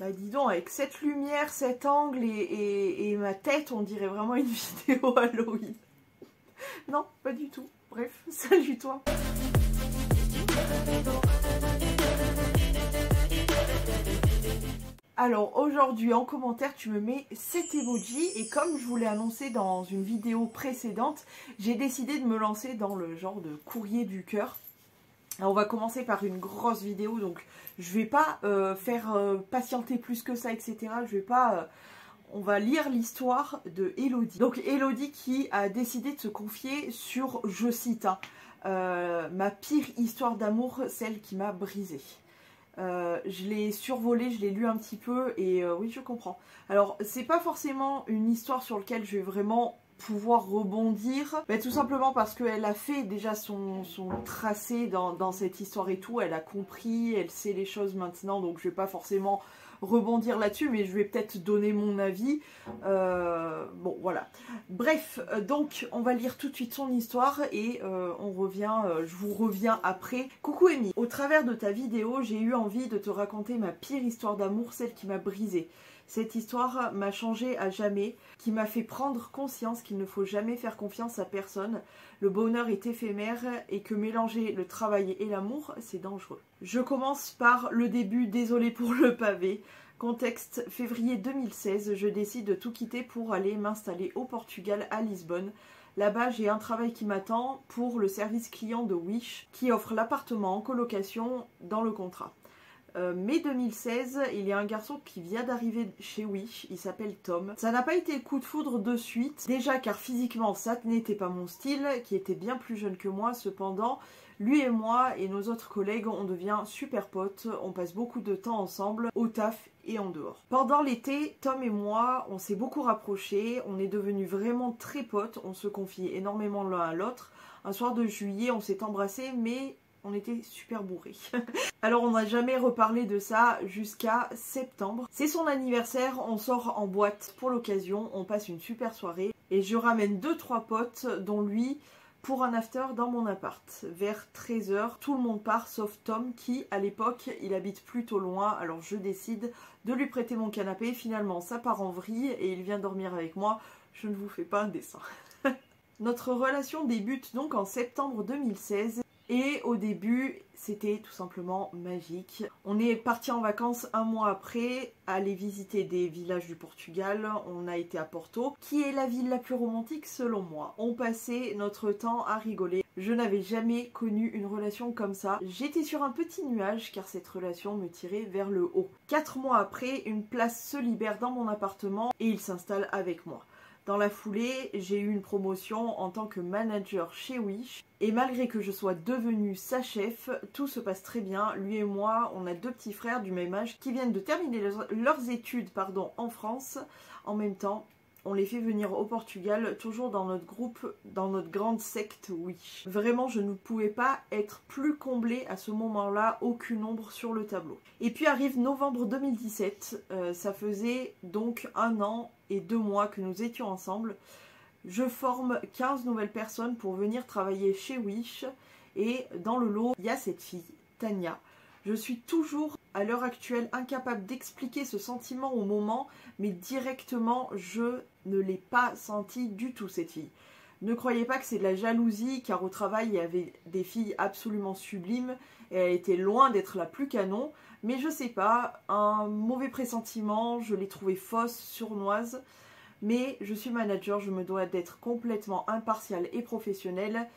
Bah dis donc, avec cette lumière, cet angle et ma tête, on dirait vraiment une vidéo Halloween. Non, pas du tout. Bref, salut toi. Alors aujourd'hui en commentaire tu me mets cet emoji et comme je vous l'ai annoncé dans une vidéo précédente, j'ai décidé de me lancer dans le genre de courrier du cœur. Alors on va commencer par une grosse vidéo, donc je vais pas faire patienter plus que ça, etc. Je vais pas... on va lire l'histoire de Elodie. Donc Elodie qui a décidé de se confier sur, je cite, ma pire histoire d'amour, celle qui m'a brisée. Je l'ai survolé, je l'ai lu un petit peu et oui je comprends. Alors c'est pas forcément une histoire sur laquelle je vais vraiment pouvoir rebondir, tout simplement parce qu'elle a fait déjà son tracé dans cette histoire et tout, elle a compris, elle sait les choses maintenant, donc je vais pas forcément rebondir là-dessus, mais je vais peut-être donner mon avis. Bon voilà. Bref, donc on va lire tout de suite son histoire et on revient, je vous reviens après. Coucou Amy, au travers de ta vidéo, j'ai eu envie de te raconter ma pire histoire d'amour, celle qui m'a brisée. Cette histoire m'a changé à jamais, qui m'a fait prendre conscience qu'il ne faut jamais faire confiance à personne. Le bonheur est éphémère et que mélanger le travail et l'amour, c'est dangereux. Je commence par le début, désolé pour le pavé. Contexte, février 2016, je décide de tout quitter pour aller m'installer au Portugal, à Lisbonne. Là-bas, j'ai un travail qui m'attend pour le service client de Wish, qui offre l'appartement en colocation dans le contrat. Mai 2016, il y a un garçon qui vient d'arriver chez Wish, il s'appelle Tom. Ça n'a pas été coup de foudre de suite, déjà car physiquement ça n'était pas mon style, qui était bien plus jeune que moi. Cependant, lui et moi et nos autres collègues, on devient super potes, on passe beaucoup de temps ensemble, au taf et en dehors. Pendant l'été, Tom et moi, on s'est beaucoup rapprochés, on est devenus vraiment très potes, on se confie énormément l'un à l'autre. Un soir de juillet, on s'est embrassés, mais on était super bourrés. Alors on n'a jamais reparlé de ça jusqu'à septembre. C'est son anniversaire, on sort en boîte pour l'occasion, on passe une super soirée. Et je ramène 2-3 potes, dont lui, pour un after dans mon appart. Vers 13 h, tout le monde part sauf Tom qui, à l'époque, il habite plutôt loin. Alors je décide de lui prêter mon canapé. Finalement, ça part en vrille et il vient dormir avec moi. Je ne vous fais pas un dessin. Notre relation débute donc en septembre 2016. Et au début, c'était tout simplement magique. On est parti en vacances un mois après, aller visiter des villages du Portugal. On a été à Porto, qui est la ville la plus romantique selon moi. On passait notre temps à rigoler. Je n'avais jamais connu une relation comme ça. J'étais sur un petit nuage car cette relation me tirait vers le haut. 4 mois après, une place se libère dans mon appartement et il s'installe avec moi. Dans la foulée, j'ai eu une promotion en tant que manager chez Wish. Et malgré que je sois devenue sa chef, tout se passe très bien. Lui et moi, on a 2 petits frères du même âge qui viennent de terminer leurs études en France. En même temps, on les fait venir au Portugal, toujours dans notre groupe, dans notre grande secte Wish. Vraiment, je ne pouvais pas être plus comblée à ce moment-là, aucune ombre sur le tableau. Et puis arrive novembre 2017, ça faisait donc 1 an et 2 mois que nous étions ensemble. Je forme 15 nouvelles personnes pour venir travailler chez Wish et dans le lot, il y a cette fille, Tania. Je suis toujours, à l'heure actuelle, incapable d'expliquer ce sentiment au moment, mais directement, je ne l'ai pas senti du tout, cette fille. Ne croyez pas que c'est de la jalousie, car au travail, il y avait des filles absolument sublimes, et elle était loin d'être la plus canon, mais je sais pas, un mauvais pressentiment, je l'ai trouvée fausse, sournoise, mais je suis manager, je me dois d'être complètement impartiale et professionnelle,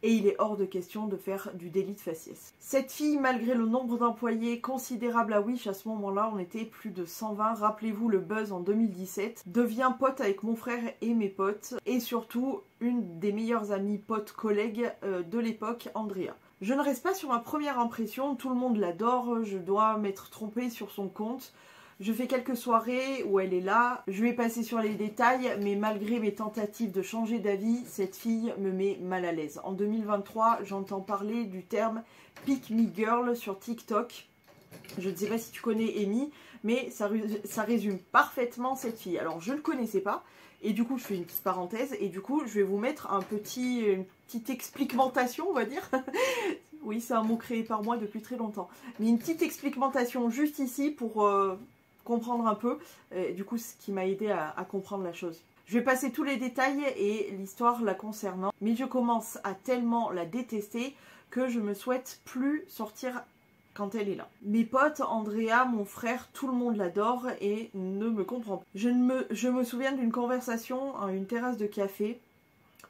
et il est hors de question de faire du délit de faciès. Cette fille, malgré le nombre d'employés considérable à Wish, à ce moment-là, on était plus de 120, rappelez-vous le buzz en 2017, devient pote avec mon frère et mes potes, et surtout une des meilleures amies potes collègues de l'époque, Andrea. Je ne reste pas sur ma première impression, tout le monde l'adore, je dois m'être trompée sur son compte. Je fais quelques soirées où elle est là, je vais passer sur les détails, mais malgré mes tentatives de changer d'avis, cette fille me met mal à l'aise. En 2023, j'entends parler du terme « Pick Me Girl » sur TikTok. Je ne sais pas si tu connais Amy, mais ça résume parfaitement cette fille. Alors je ne le connaissais pas, et du coup je fais une petite parenthèse, et du coup je vais vous mettre une petite expliquementation, on va dire. Oui, c'est un mot créé par moi depuis très longtemps. Mais une petite expliquementation juste ici pour comprendre un peu, du coup ce qui m'a aidé à comprendre la chose. Je vais passer tous les détails et l'histoire la concernant, mais je commence à tellement la détester que je me souhaite plus sortir quand elle est là. Mes potes, Andrea, mon frère, tout le monde l'adore et ne me comprend pas. Je me souviens d'une conversation à une terrasse de café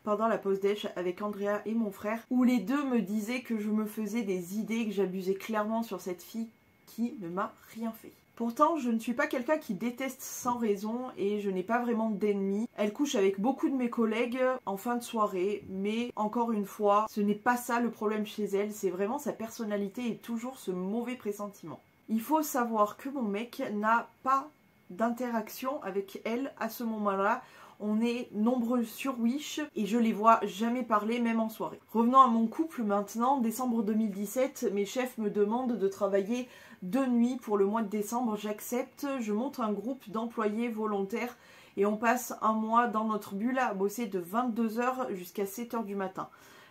pendant la pause déj avec Andrea et mon frère, où les deux me disaient que je me faisais des idées, que j'abusais clairement sur cette fille qui ne m'a rien fait. Pourtant, je ne suis pas quelqu'un qui déteste sans raison et je n'ai pas vraiment d'ennemis. Elle couche avec beaucoup de mes collègues en fin de soirée, mais encore une fois, ce n'est pas ça le problème chez elle, c'est vraiment sa personnalité et toujours ce mauvais pressentiment. Il faut savoir que mon mec n'a pas d'interaction avec elle à ce moment-là. On est nombreux sur Wish et je les vois jamais parler, même en soirée. Revenons à mon couple maintenant. Décembre 2017, mes chefs me demandent de travailler 2 nuits pour le mois de décembre. J'accepte, je monte un groupe d'employés volontaires et on passe un mois dans notre bulle à bosser de 22 h jusqu'à 7 h du matin.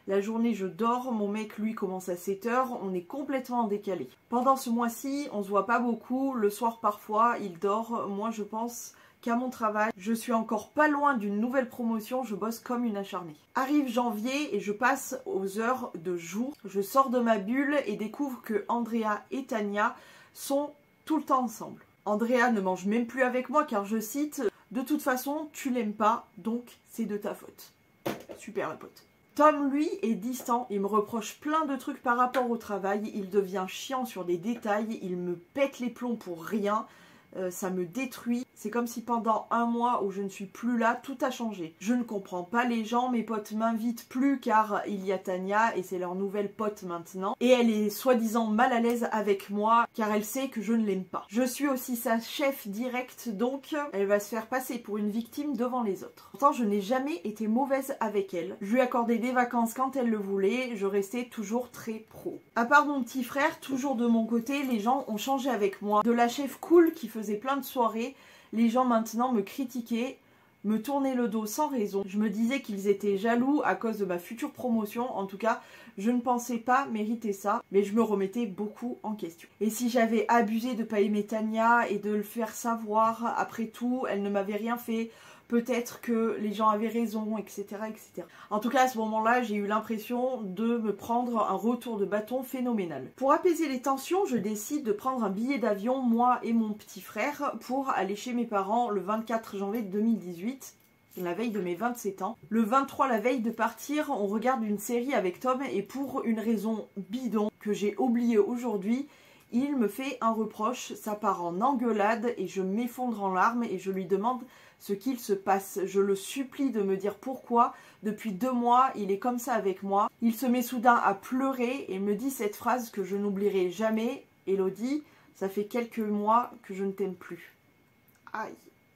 La journée, je dors, mon mec, lui, commence à 7 h, on est complètement en décalé. Pendant ce mois-ci, on se voit pas beaucoup, le soir parfois, il dort, moi je pense qu'à mon travail, je suis encore pas loin d'une nouvelle promotion, je bosse comme une acharnée. Arrive janvier et je passe aux heures de jour. Je sors de ma bulle et découvre que Andrea et Tania sont tout le temps ensemble. Andrea ne mange même plus avec moi car je cite « De toute façon, tu l'aimes pas, donc c'est de ta faute. » Super la pote. Tom, lui, est distant, il me reproche plein de trucs par rapport au travail, il devient chiant sur des détails, il me pète les plombs pour rien. Ça me détruit. C'est comme si pendant un mois où je ne suis plus là, tout a changé. Je ne comprends pas les gens, mes potes m'invitent plus car il y a Tania et c'est leur nouvelle pote maintenant. Et elle est soi-disant mal à l'aise avec moi car elle sait que je ne l'aime pas. Je suis aussi sa chef directe, donc elle va se faire passer pour une victime devant les autres. Pourtant, je n'ai jamais été mauvaise avec elle. Je lui accordais des vacances quand elle le voulait, je restais toujours très pro. À part mon petit frère, toujours de mon côté, les gens ont changé avec moi. De la chef cool qui faisait plein de soirées, les gens maintenant me critiquaient, me tournaient le dos sans raison. Je me disais qu'ils étaient jaloux à cause de ma future promotion. En tout cas, je ne pensais pas mériter ça, mais je me remettais beaucoup en question. Et si j'avais abusé de pas aimer Tania et de le faire savoir, après tout, elle ne m'avait rien fait. Peut-être que les gens avaient raison, etc., etc. En tout cas, à ce moment-là, j'ai eu l'impression de me prendre un retour de bâton phénoménal. Pour apaiser les tensions, je décide de prendre un billet d'avion, moi et mon petit frère, pour aller chez mes parents le 24 janvier 2018. La veille de mes 27 ans. Le 23, la veille de partir, on regarde une série avec Tom et pour une raison bidon que j'ai oubliée aujourd'hui, il me fait un reproche, ça part en engueulade et je m'effondre en larmes et je lui demande ce qu'il se passe. Je le supplie de me dire pourquoi. Depuis 2 mois, il est comme ça avec moi. Il se met soudain à pleurer et me dit cette phrase que je n'oublierai jamais. Elodie, ça fait quelques mois que je ne t'aime plus. Aïe.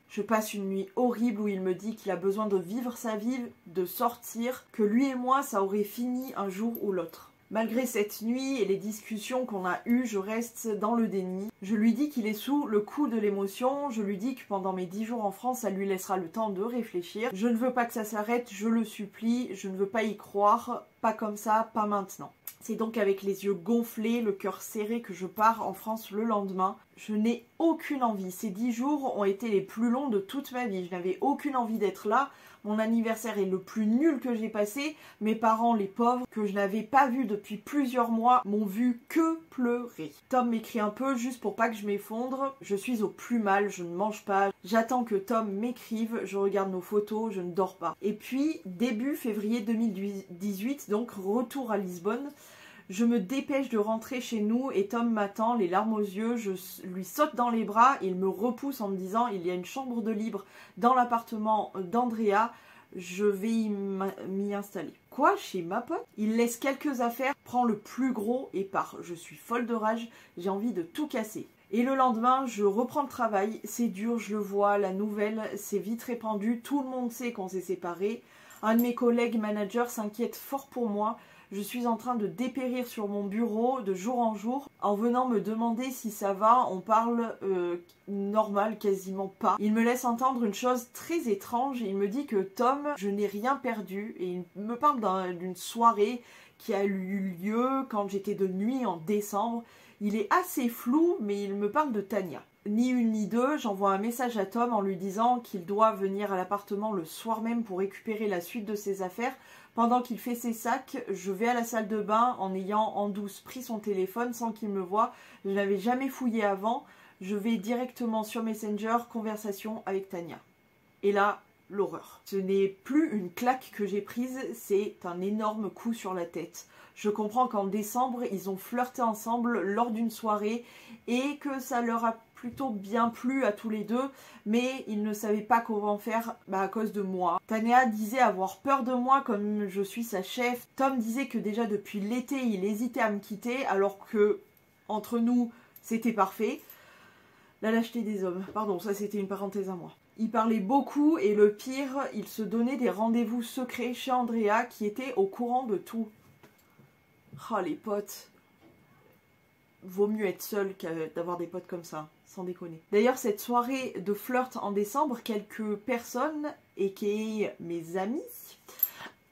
Je passe une nuit horrible où il me dit qu'il a besoin de vivre sa vie, de sortir, que lui et moi, ça aurait fini un jour ou l'autre. Malgré cette nuit et les discussions qu'on a eues, je reste dans le déni. Je lui dis qu'il est sous le coup de l'émotion, je lui dis que pendant mes 10 jours en France, ça lui laissera le temps de réfléchir. Je ne veux pas que ça s'arrête, je le supplie, je ne veux pas y croire, pas comme ça, pas maintenant. C'est donc avec les yeux gonflés, le cœur serré que je pars en France le lendemain. Je n'ai aucune envie. Ces 10 jours ont été les plus longs de toute ma vie. Je n'avais aucune envie d'être là. Mon anniversaire est le plus nul que j'ai passé. Mes parents, les pauvres, que je n'avais pas vus depuis plusieurs mois, m'ont vu que pleurer. Tom m'écrit un peu juste pour pas que je m'effondre. Je suis au plus mal, je ne mange pas. J'attends que Tom m'écrive, je regarde nos photos, je ne dors pas. Et puis, début février 2018, donc retour à Lisbonne, je me dépêche de rentrer chez nous et Tom m'attend, les larmes aux yeux, je lui saute dans les bras, il me repousse en me disant il y a une chambre de libre dans l'appartement d'Andrea, je vais m'y installer. Quoi, chez ma pote? Il laisse quelques affaires, prend le plus gros et part. Je suis folle de rage, j'ai envie de tout casser. Et le lendemain, je reprends le travail, c'est dur, je le vois, la nouvelle s'est vite répandue, tout le monde sait qu'on s'est séparés. Un de mes collègues managers s'inquiète fort pour moi. Je suis en train de dépérir sur mon bureau de jour en jour. En venant me demander si ça va, on parle normal, quasiment pas. Il me laisse entendre une chose très étrange. Il me dit que Tom, je n'ai rien perdu. Et il me parle d'une soirée qui a eu lieu quand j'étais de nuit en décembre. Il est assez flou, mais il me parle de Tania. ni une ni deux, j'envoie un message à Tom en lui disant qu'il doit venir à l'appartement le soir même pour récupérer la suite de ses affaires. Pendant qu'il fait ses sacs, je vais à la salle de bain en ayant en douce pris son téléphone sans qu'il me voie. Je n'avais jamais fouillé avant. Je vais directement sur Messenger, conversation avec Tania. Et là, l'horreur. Ce n'est plus une claque que j'ai prise, c'est un énorme coup sur la tête. Je comprends qu'en décembre, ils ont flirté ensemble lors d'une soirée et que ça leur a plutôt bien plu à tous les deux, mais ils ne savaient pas comment faire à cause de moi. Tania disait avoir peur de moi comme je suis sa chef. Tom disait que déjà depuis l'été, il hésitait à me quitter alors que, entre nous, c'était parfait. La lâcheté des hommes. Pardon, ça c'était une parenthèse à moi. Il parlait beaucoup et le pire, il se donnait des rendez-vous secrets chez Andrea qui était au courant de tout. Oh les potes. Vaut mieux être seul que d'avoir des potes comme ça, sans déconner. D'ailleurs, cette soirée de flirt en décembre, quelques personnes, et qui est mes amis,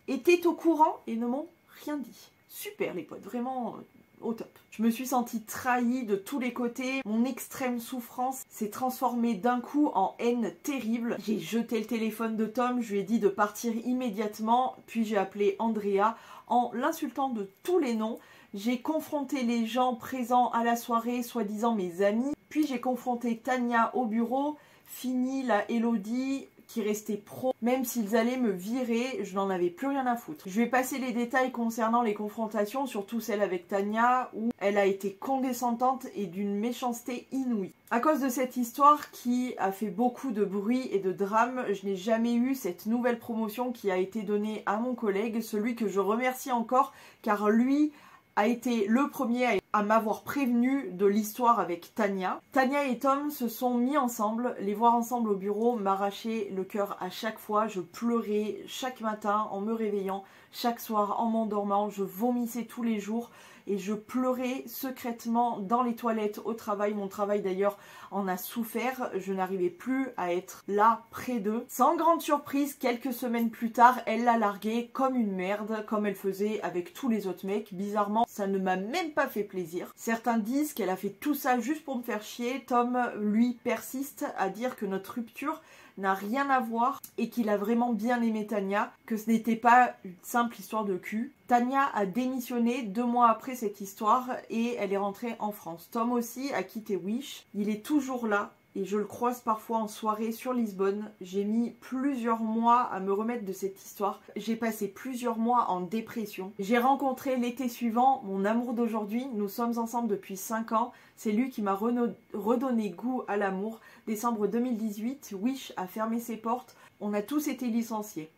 étaient au courant et ne m'ont rien dit. Super les potes, vraiment au top. Je me suis sentie trahie de tous les côtés. Mon extrême souffrance s'est transformée d'un coup en haine terrible. J'ai jeté le téléphone de Tom, je lui ai dit de partir immédiatement, puis j'ai appelé Andrea en l'insultant de tous les noms. J'ai confronté les gens présents à la soirée, soi-disant mes amis. Puis j'ai confronté Tania au bureau. Fini la Elodie qui restait pro. Même s'ils allaient me virer, je n'en avais plus rien à foutre. Je vais passer les détails concernant les confrontations, surtout celle avec Tania, où elle a été condescendante et d'une méchanceté inouïe. À cause de cette histoire qui a fait beaucoup de bruit et de drame, je n'ai jamais eu cette nouvelle promotion qui a été donnée à mon collègue, celui que je remercie encore, car lui a été le premier à m'avoir prévenu de l'histoire avec Tania. Tania et Tom se sont mis ensemble. Les voir ensemble au bureau m'arrachait le cœur à chaque fois. Je pleurais chaque matin en me réveillant, chaque soir en m'endormant. Je vomissais tous les jours et je pleurais secrètement dans les toilettes au travail. Mon travail d'ailleurs en a souffert. Je n'arrivais plus à être là près d'eux. Sans grande surprise, quelques semaines plus tard, elle l'a largué comme une merde, comme elle faisait avec tous les autres mecs. Bizarrement, ça ne m'a même pas fait plaisir. Certains disent qu'elle a fait tout ça juste pour me faire chier. Tom, lui, persiste à dire que notre rupture n'a rien à voir et qu'il a vraiment bien aimé Tania, que ce n'était pas une simple histoire de cul. Tania a démissionné 2 mois après cette histoire et elle est rentrée en France. Tom aussi a quitté Wish. Il est toujours là et je le croise parfois en soirée sur Lisbonne. J'ai mis plusieurs mois à me remettre de cette histoire. J'ai passé plusieurs mois en dépression. J'ai rencontré l'été suivant mon amour d'aujourd'hui. Nous sommes ensemble depuis 5 ans. C'est lui qui m'a redonné goût à l'amour. Décembre 2018, Wish a fermé ses portes. On a tous été licenciés.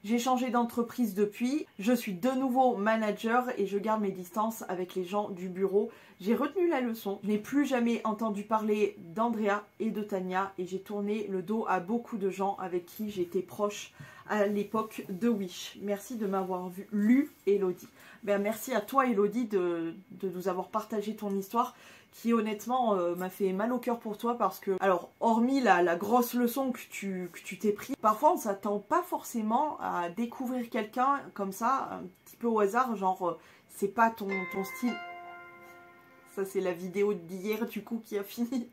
J'ai changé d'entreprise depuis, je suis de nouveau manager et je garde mes distances avec les gens du bureau. J'ai retenu la leçon, je n'ai plus jamais entendu parler d'Andrea et de Tania et j'ai tourné le dos à beaucoup de gens avec qui j'étais proche à l'époque de Wish. Merci de m'avoir lu, Elodie. Merci à toi, Elodie, de nous avoir partagé ton histoire qui honnêtement m'a fait mal au cœur pour toi parce que, alors, hormis la grosse leçon que tu t'es pris, parfois on s'attend pas forcément à découvrir quelqu'un comme ça, un petit peu au hasard, genre, c'est pas ton style. Ça, c'est la vidéo d'hier, du coup, qui a fini.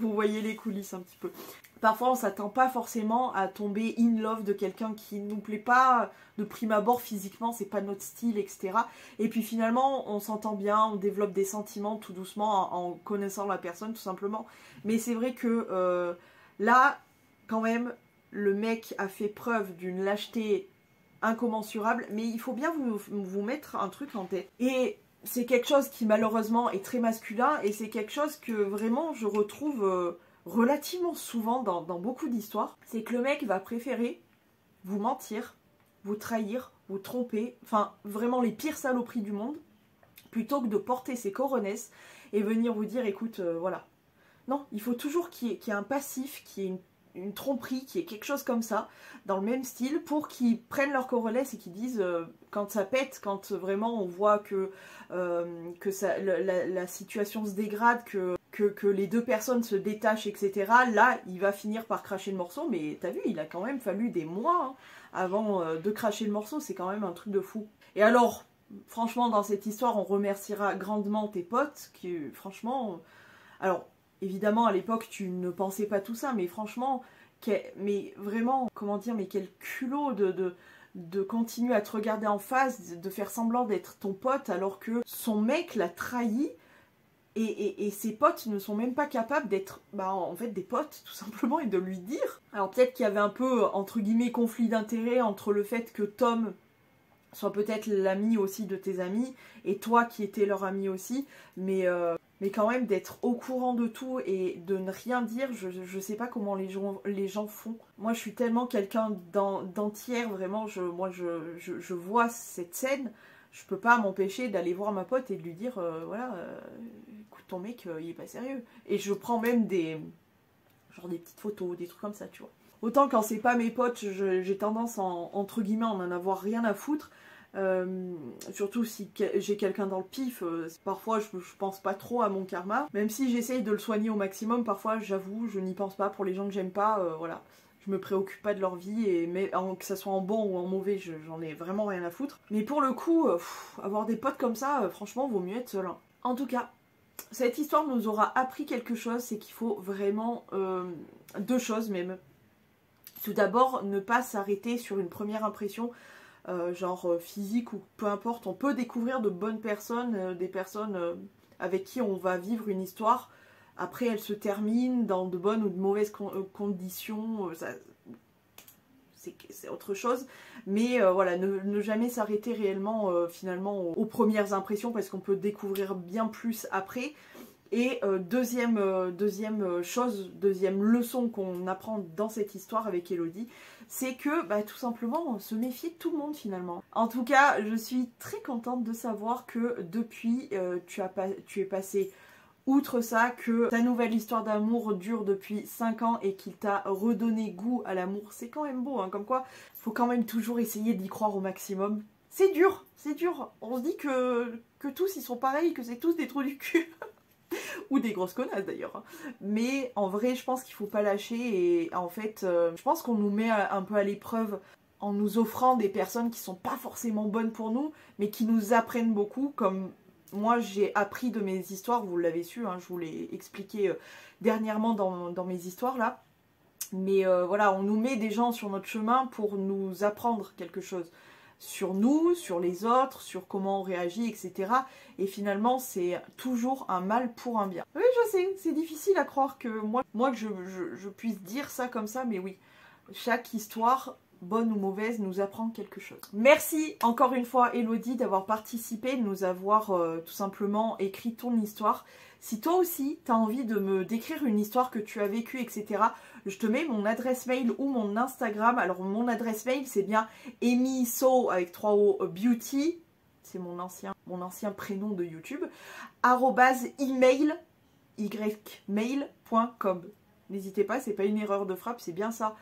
Vous voyez les coulisses un petit peu. Parfois, on s'attend pas forcément à tomber in love de quelqu'un qui nous plaît pas de prime abord physiquement, c'est pas notre style, etc. Et puis finalement, on s'entend bien, on développe des sentiments tout doucement en connaissant la personne, tout simplement. Mais c'est vrai que là, quand même, le mec a fait preuve d'une lâcheté incommensurable, mais il faut bien vous mettre un truc en tête. Et c'est quelque chose qui malheureusement est très masculin et c'est quelque chose que vraiment je retrouve relativement souvent dans beaucoup d'histoires. C'est que le mec va préférer vous mentir, vous trahir, vous tromper, enfin vraiment les pires saloperies du monde, plutôt que de porter ses coronesses et venir vous dire écoute voilà. Non, il faut toujours qu'il y ait un passif, qu'il y ait une tromperie, qu'il y ait quelque chose comme ça, dans le même style, pour qu'ils prennent leur corollaire et qu'ils disent, quand ça pète, quand vraiment on voit que la situation se dégrade, que les deux personnes se détachent, etc., là, il va finir par cracher le morceau, mais t'as vu, il a quand même fallu des mois avant de cracher le morceau, c'est quand même un truc de fou. Et alors, franchement, dans cette histoire, on remerciera grandement tes potes, qui, franchement, alors, Évidemment, à l'époque, tu ne pensais pas tout ça, mais franchement, mais vraiment, comment dire, mais quel culot de continuer à te regarder en face, de faire semblant d'être ton pote alors que son mec l'a trahi et ses potes ne sont même pas capables d'être en fait des potes tout simplement et de lui dire. Alors peut-être qu'il y avait un peu entre guillemets conflit d'intérêts entre le fait que Tom soit peut-être l'ami aussi de tes amis et toi qui étais leur ami aussi, mais quand même d'être au courant de tout et de ne rien dire, je sais pas comment les gens font. Moi je suis tellement quelqu'un d'entière, vraiment, moi je vois cette scène, je peux pas m'empêcher d'aller voir ma pote et de lui dire voilà, écoute ton mec il est pas sérieux. Et je prends même des petites photos, des trucs comme ça, tu vois. Autant quand c'est pas mes potes, j'ai tendance entre guillemets à en avoir rien à foutre. Surtout si j'ai quelqu'un dans le pif, parfois je pense pas trop à mon karma, même si j'essaye de le soigner au maximum, parfois j'avoue je n'y pense pas pour les gens que j'aime pas, voilà, je me préoccupe pas de leur vie, que ça soit en bon ou en mauvais, j'en ai vraiment rien à foutre. Mais pour le coup, avoir des potes comme ça, franchement vaut mieux être seul, hein. En tout cas, cette histoire nous aura appris quelque chose, c'est qu'il faut vraiment deux choses même. Tout d'abord, ne pas s'arrêter sur une première impression, physique ou peu importe. On peut découvrir de bonnes personnes, des personnes avec qui on va vivre une histoire. Après, elle se termine dans de bonnes ou de mauvaises conditions. C'est autre chose. Mais voilà, ne jamais s'arrêter réellement finalement aux premières impressions parce qu'on peut découvrir bien plus après. Et deuxième leçon qu'on apprend dans cette histoire avec Elodie, c'est que tout simplement se méfier de tout le monde finalement. En tout cas, je suis très contente de savoir que depuis tu es passé outre ça, que ta nouvelle histoire d'amour dure depuis 5 ans et qu'il t'a redonné goût à l'amour. C'est quand même beau, hein, comme quoi faut quand même toujours essayer d'y croire au maximum. C'est dur, c'est dur. On se dit que tous ils sont pareils, que c'est tous des trous du cul. Ou des grosses connasses d'ailleurs. Mais en vrai, je pense qu'il faut pas lâcher et en fait, je pense qu'on nous met un peu à l'épreuve en nous offrant des personnes qui sont pas forcément bonnes pour nous, mais qui nous apprennent beaucoup, comme moi j'ai appris de mes histoires, vous l'avez su, hein, je vous l'ai expliqué dernièrement dans mes histoires là. Mais voilà, on nous met des gens sur notre chemin pour nous apprendre quelque chose. Sur nous, sur les autres, sur comment on réagit, etc. Et finalement, c'est toujours un mal pour un bien. Oui, je sais, c'est difficile à croire que moi que je puisse dire ça comme ça, mais oui, chaque histoire, bonne ou mauvaise, nous apprend quelque chose. Merci encore une fois, Elodie, d'avoir participé, de nous avoir tout simplement écrit ton histoire. Si toi aussi, tu as envie de me décrire une histoire que tu as vécue, etc., je te mets mon adresse mail ou mon Instagram. Alors, mon adresse mail, c'est bien emiso avec 3 O beauty. C'est mon ancien prénom de YouTube. @email.com. N'hésitez pas, c'est pas une erreur de frappe, c'est bien ça.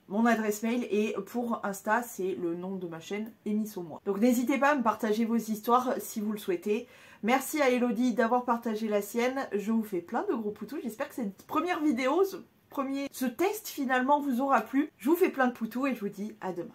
Mon adresse mail, et pour Insta, c'est le nom de ma chaîne, Emiso Moi. Donc n'hésitez pas à me partager vos histoires si vous le souhaitez. Merci à Elodie d'avoir partagé la sienne. Je vous fais plein de gros poutous. J'espère que cette première vidéo, ce test finalement vous aura plu. Je vous fais plein de poutous et je vous dis à demain.